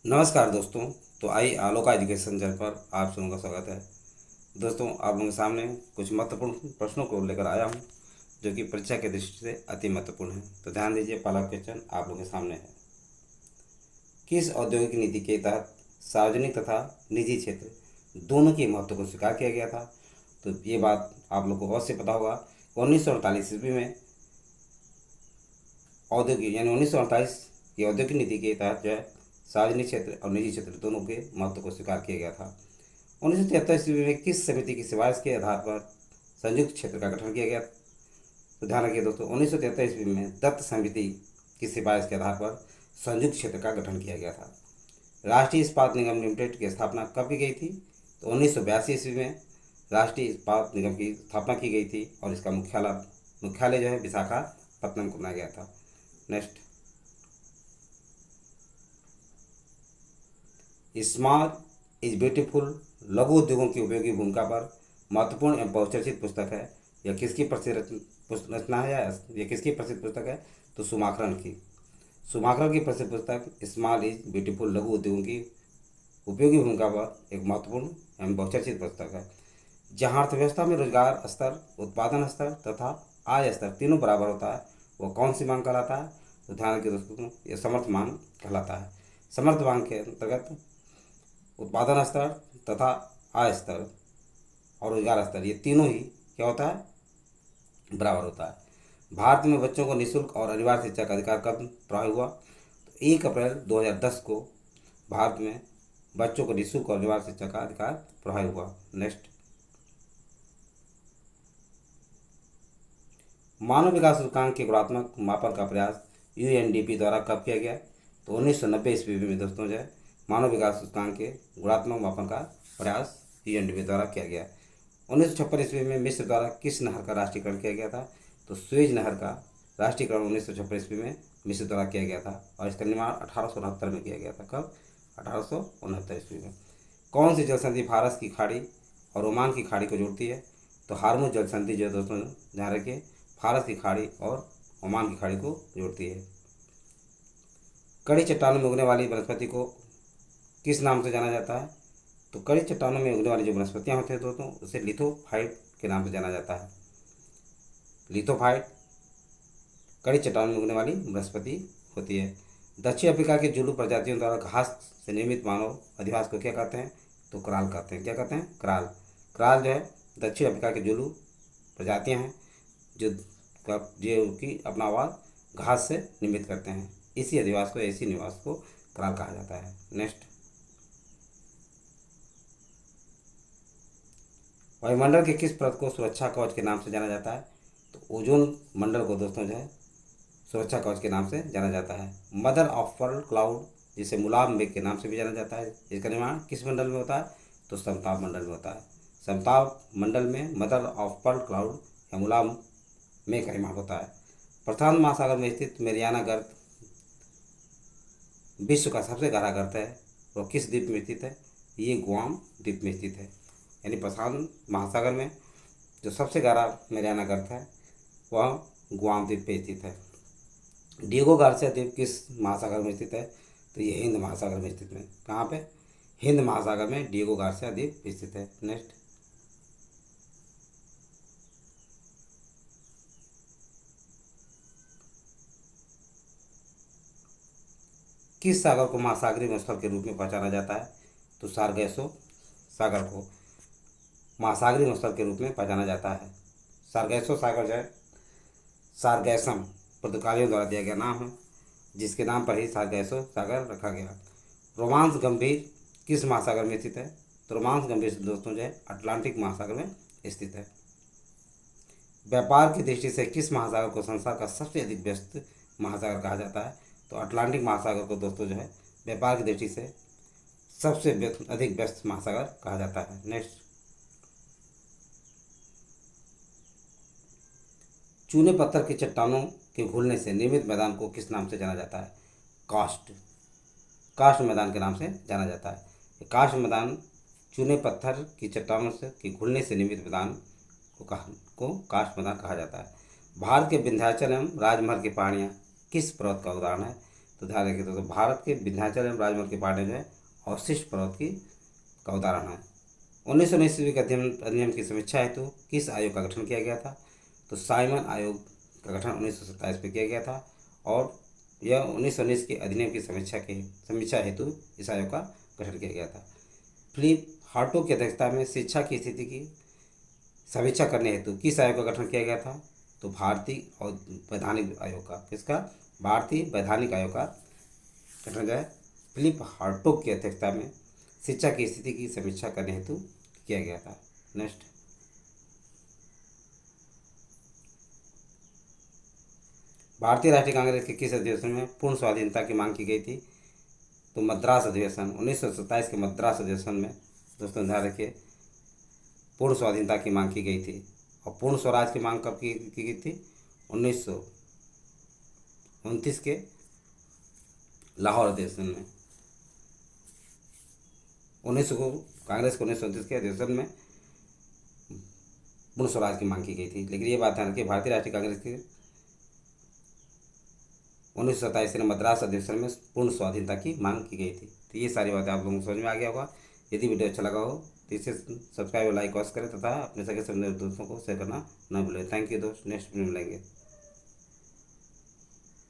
नमस्कार दोस्तों। तो आइए आलोका एजुकेशन चैनल पर आप सबों का स्वागत है। दोस्तों, आप लोगों के सामने कुछ महत्वपूर्ण प्रश्नों को लेकर आया हूं, जो कि परीक्षा की दृष्टि से अति महत्वपूर्ण है। तो ध्यान दीजिए, पहला क्वेश्चन आप लोगों के सामने है। किस औद्योगिक नीति के तहत सार्वजनिक तथा निजी क्षेत्र दोनों के महत्व को स्वीकार किया गया था? तो ये बात आप लोग को अवश्य पता होगा। 1948 ईस्वी में औद्योगिक यानी 1948 की औद्योगिक नीति के तहत जो है सार्वजनिक क्षेत्र और निजी क्षेत्र दोनों के महत्व को स्वीकार किया गया था। 1973 ईस्वी में किस समिति की सिफारिश के आधार पर संयुक्त क्षेत्र का गठन किया गया? तो ध्यान रखिए दोस्तों, 1973 ईस्वी में दत्त समिति की सिफारिश के आधार पर संयुक्त क्षेत्र का गठन किया गया था। राष्ट्रीय इस्पात निगम लिमिटेड की स्थापना कब की गई थी? तो 1982 ईस्वी में राष्ट्रीय इस्पात निगम की स्थापना की गई थी और इसका मुख्यालय जो है विशाखापत्तनम को बनाया गया था। नेक्स्ट, स्मॉल इज ब्यूटीफुल लघु उद्योगों की उपयोगी भूमिका पर महत्वपूर्ण एवं बहुचर्चित पुस्तक है। यह किसकी प्रसिद्ध रचना है या यह किसकी प्रसिद्ध पुस्तक है? तो सुमाक्रन की। सुमाक्रन की प्रसिद्ध पुस्तक स्मॉल इज ब्यूटीफुल लघु उद्योगों की उपयोगी भूमिका पर एक महत्वपूर्ण एवं बहुचर्चित पुस्तक है। जहाँ अर्थव्यवस्था में रोजगार स्तर, उत्पादन स्तर तथा आय स्तर तीनों बराबर होता है, वह कौन सी मांग कहलाता है? तो ध्यान रखिए दोस्तों, यह समर्थ मांग कहलाता है। समर्थ मांग के अंतर्गत उत्पादन स्तर तथा आय स्तर और रोजगार स्तर ये तीनों ही क्या होता है? बराबर होता है। भारत में बच्चों को निःशुल्क और अनिवार्य शिक्षा का अधिकार कब प्रभावी हुआ? तो 1 अप्रैल 2010 को भारत में बच्चों को निःशुल्क और अनिवार्य शिक्षा का अधिकार प्रभावी हुआ। नेक्स्ट, मानव विकास सूचकांक के गुणात्मक मापन का प्रयास यूएनडीपी द्वारा कब किया गया? तो 1990 ईस्वी में दोस्तों जो है मानव विकास सूचकांक के गुणात्मक मापन का प्रयास यूएनडीपी द्वारा किया गया। 1956 ईस्वी में मिस्र द्वारा किस नहर का राष्ट्रीयकरण किया गया था? तो स्वेज नहर का राष्ट्रीयकरण 1956 ईस्वी में मिस्र द्वारा किया गया था और इसका निर्माण 1869 में किया गया था। कब? 1869 ईस्वी में। कौन सी जल संधि फारस की खाड़ी और ओमान की खाड़ी को जोड़ती है? तो हार्मुज जल संधि जो है दोस्तों ध्यान रखिए फारस की खाड़ी और ओमान की खाड़ी को जोड़ती है। कड़ी चट्टानों में उगने वाली वनस्पति को किस नाम से जाना जाता है? तो कड़ी चट्टानों में उगने वाली जो वनस्पतियाँ होती हैं दोस्तों उसे लिथोफाइट के नाम से जाना जाता है। लिथोफाइट कड़ी चट्टानों में उगने वाली वनस्पति होती है। दक्षिण अफ्रीका के जुलू प्रजातियों द्वारा घास से निर्मित मानव अधिवास को क्या कहते हैं? तो कराल कहते हैं। क्या कहते हैं? कराल। कराल जो है दक्षिण अफ्रीका के जुलू प्रजातियाँ हैं जो कि अपना आवाज़ घास से निर्मित करते हैं। इसी अधिवास को ऐसी निवास को कराल कहा जाता है। नेक्स्ट, वायुमंडल के किस परत को सुरक्षा कवच के नाम से जाना जाता है? तो ओजोन मंडल को दोस्तों जो है सुरक्षा कवच के नाम से जाना जाता है। मदर ऑफ पर्ल क्लाउड जिसे मुलाम मेघ के नाम से भी जाना जाता है, इसका निर्माण किस मंडल में होता है? तो समताप मंडल में होता है। समताप मंडल में मदर ऑफ पर्ल क्लाउड या मुलाम मेघ का निर्माण होता है। प्रशांत महासागर में स्थित मेरियाना गर्त विश्व का सबसे गहरा गर्त है, वह किस द्वीप में स्थित है? ये गुआम द्वीप में स्थित है। यानी प्रशांत महासागर में जो सबसे गहरा मेरियाना गर्त है वह गुआम द्वीप पे स्थित है। डिएगो गार्सिया द्वीप किस महासागर में स्थित है? तो ये हिंद महासागर में स्थित है। कहाँ पे? हिंद महासागर में डिएगो गार्सिया द्वीप स्थित है। नेक्स्ट, किस सागर को महासागरीय मरुस्थल के रूप में पहचाना जाता है? तो सारगैसो सागर को महासागरीय मरुस्थल के रूप में पहचाना जाता है। सारगैसो सागर जो है सारगैसम पुर्तगालियों द्वारा दिया गया नाम है, जिसके नाम पर ही सारगैसो सागर रखा गया। रोमांस गंभीर किस महासागर में स्थित है? तो रोमांस गंभीर दोस्तों जो है अटलांटिक महासागर में स्थित है। व्यापार की दृष्टि से किस महासागर को संसार का सबसे अधिक व्यस्त महासागर कहा जाता है? तो अटलांटिक महासागर को दोस्तों जो है व्यापार की दृष्टि से सबसे अधिक व्यस्त महासागर कहा जाता है। नेक्स्ट, चूने पत्थर की चट्टानों के घुलने से निर्मित मैदान को किस नाम से जाना जाता है? कास्ट कास्ट मैदान के नाम से जाना जाता है। कास्ट मैदान चूने पत्थर की चट्टानों से के घुलने से निर्मित मैदान को कास्ट मैदान कहा जाता है। भारत के विंध्याचल एवं राजमहल की पहाड़ियाँ किस पर्वत का उदाहरण है? तो ध्यान रखिए दोस्तों, भारत के विंध्याचल एवं राजमहल के पहाड़ जो है अवशिष्ट पर्वत की का उदाहरण है। 1919 ईस्वी के अधिनियम की समीक्षा हेतु किस आयोग का गठन किया गया था? तो साइमन आयोग का गठन 1927 में किया गया था और यह 1919 के अधिनियम की समीक्षा हेतु इस आयोग का गठन किया गया था। फिलिप हार्टोग की अध्यक्षता में शिक्षा की स्थिति की समीक्षा करने हेतु किस आयोग का गठन किया गया था? तो भारतीय और वैधानिक आयोग का। किसका? भारतीय वैधानिक आयोग का गठन जो है फिलिप हार्टोग की अध्यक्षता में शिक्षा की स्थिति की समीक्षा करने हेतु किया गया था। नेक्स्ट, भारतीय राष्ट्रीय कांग्रेस के किस अधिवेशन में पूर्ण स्वाधीनता की मांग की गई थी? तो मद्रास अधिवेशन, 1927 के मद्रास अधिवेशन में दोस्तों ध्यान रखिए पूर्ण स्वाधीनता की मांग की गई थी। और पूर्ण स्वराज की मांग कब की गई थी? 1929 के लाहौर अधिवेशन में। कांग्रेस को 1929 के अधिवेशन में पूर्ण स्वराज की मांग की गई थी। लेकिन ये बात ध्यान रखिए, भारतीय राष्ट्रीय कांग्रेस की 1927 के मद्रास अधिवेशन में पूर्ण स्वाधीनता की मांग की गई थी। तो ये सारी बातें आप लोगों को समझ में आ गया होगा। यदि वीडियो अच्छा लगा हो तो इसे सब्सक्राइब और लाइक करें तथा अपने सगे दोस्तों को शेयर करना न भूलें। थैंक यू दोस्त, नेक्स्ट वीडियो में मिलेंगे।